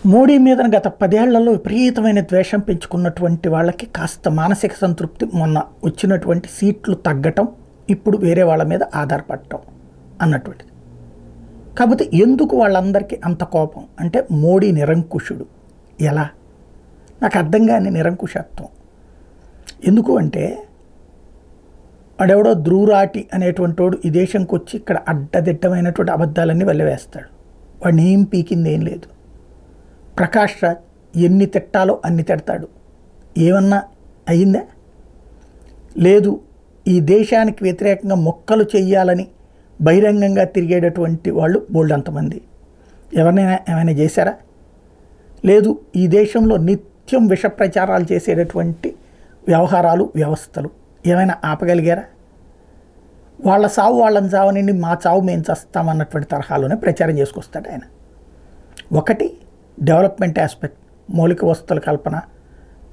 మోడీ మీద గత 10 ఏళ్లలో విపరీతమైన ద్వేషం పెంచుకున్నటువంటి వాళ్ళకి కాస్త మానసిక సంతృప్తి మొన్న వచ్చినటువంటి సీట్లు తగ్గటం, ఇప్పుడు వేరే వాళ్ళ మీద ఆధారపడటం అన్నటువంటిది. కాకపోతే ఎందుకు వాళ్ళందరికీ అంత కోపం అంటే మోడీ నిరంకుశుడు. ఎలా? నాకు అర్థం కాని నిరంకుశత్వం. ఎందుకు అంటే వాడెవడో ధ్రువరాటి అనేటువంటి వాడు ఈ దేశంకి వచ్చి ఇక్కడ అడ్డదిడ్డమైనటువంటి అబద్ధాలన్నీ వెళ్ళవేస్తాడు. వాడిని ఏం పీకింది ఏం లేదు. ప్రకాష్ రాజ్ ఎన్ని తిట్టాలో అన్ని తిడతాడు. ఏమన్నా అయ్యిందా? లేదు. ఈ దేశానికి వ్యతిరేకంగా మొక్కలు చెయ్యాలని బహిరంగంగా తిరిగేటటువంటి వాళ్ళు బోల్డ్ అంతమంది. ఎవరినైనా ఏమైనా చేశారా? లేదు. ఈ దేశంలో నిత్యం విష ప్రచారాలు చేసేటటువంటి వ్యవహారాలు వ్యవస్థలు ఏమైనా ఆపగలిగారా? వాళ్ళ సావు వాళ్ళని చావనండి, మా చావు మేము చస్తామన్నటువంటి తరహాలోనే ప్రచారం చేసుకొస్తాడు ఆయన. ఒకటి డెవలప్మెంట్ ఆస్పెక్ట్, మౌలిక వసతుల కల్పన,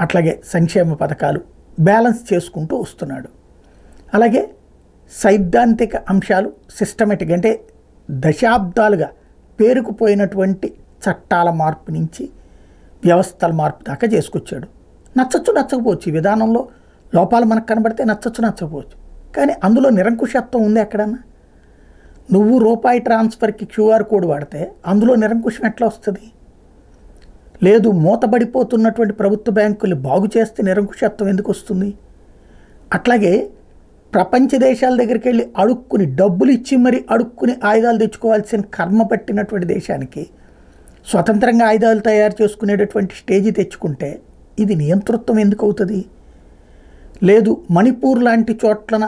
అట్లాగే సంక్షేమ పథకాలు బ్యాలెన్స్ చేసుకుంటూ వస్తున్నాడు. అలాగే సైద్ధాంతిక అంశాలు సిస్టమేటిక్ అంటే దశాబ్దాలుగా పేరుకుపోయినటువంటి చట్టాల మార్పు నుంచి వ్యవస్థల మార్పు దాకా చేసుకొచ్చాడు. నచ్చచ్చు నచ్చకపోవచ్చు, ఈ విధానంలో లోపాలు మనకు కనబడితే నచ్చచ్చు నచ్చకపోవచ్చు, కానీ అందులో నిరంకుశత్వం ఉంది ఎక్కడన్నా? నువ్వు రూపాయి ట్రాన్స్ఫర్కి క్యూఆర్ కోడ్ వాడితే అందులో నిరంకుశం ఎట్లా వస్తుంది? లేదు. మూతబడిపోతున్నటువంటి ప్రభుత్వ బ్యాంకుల్ని బాగు చేస్తే నిరంకుశత్వం ఎందుకు వస్తుంది? అట్లాగే ప్రపంచ దేశాల దగ్గరికి వెళ్ళి అడుక్కుని డబ్బులు ఇచ్చి మరి అడుక్కుని ఆయుధాలు తెచ్చుకోవాల్సిన కర్మ పట్టినటువంటి దేశానికి స్వతంత్రంగా ఆయుధాలు తయారు చేసుకునేటటువంటి స్టేజీ తెచ్చుకుంటే ఇది నియంతృత్వం ఎందుకు అవుతుంది? లేదు. మణిపూర్ లాంటి చోట్లన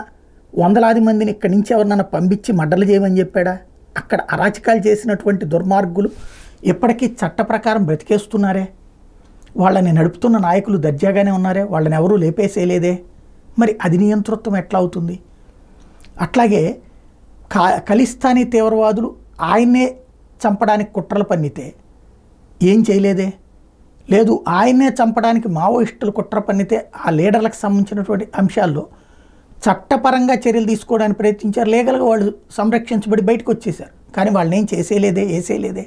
వందలాది మందిని ఇక్కడి నుంచి ఎవరినైనా పంపించి మడ్డలు చేయమని చెప్పాడా? అక్కడ అరాచకాలు చేసినటువంటి దుర్మార్గులు ఇప్పటికీ చట్ట ప్రకారం బ్రతికేస్తున్నారే. వాళ్ళని నడుపుతున్న నాయకులు దర్జాగానే ఉన్నారే, వాళ్ళని ఎవరూ లేపేసేయలేదే. మరి అది నియంతృత్వం ఎట్లా అవుతుంది? అట్లాగే ఖలిస్తానీ తీవ్రవాదులు ఆయన్నే చంపడానికి కుట్రలు పన్నితే ఏం చేయలేదే. లేదు. ఆయన్నే చంపడానికి మావోయిస్టులు కుట్ర పన్నితే ఆ లీడర్లకు సంబంధించినటువంటి అంశాల్లో చట్టపరంగా చర్యలు తీసుకోవడానికి ప్రయత్నించారు. లీగల్గా వాళ్ళు సంరక్షించబడి బయటకు వచ్చేసారు, కానీ వాళ్ళని ఏం వేసేయలేదే.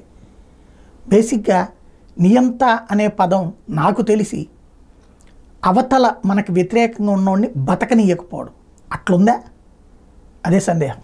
బేసిక్గా నియంత అనే పదం నాకు తెలిసి అవతల మనకు వ్యతిరేకంగా ఉన్నోడిని బతకనీయకపోవడం, అట్లుందా? అదే సందేహం.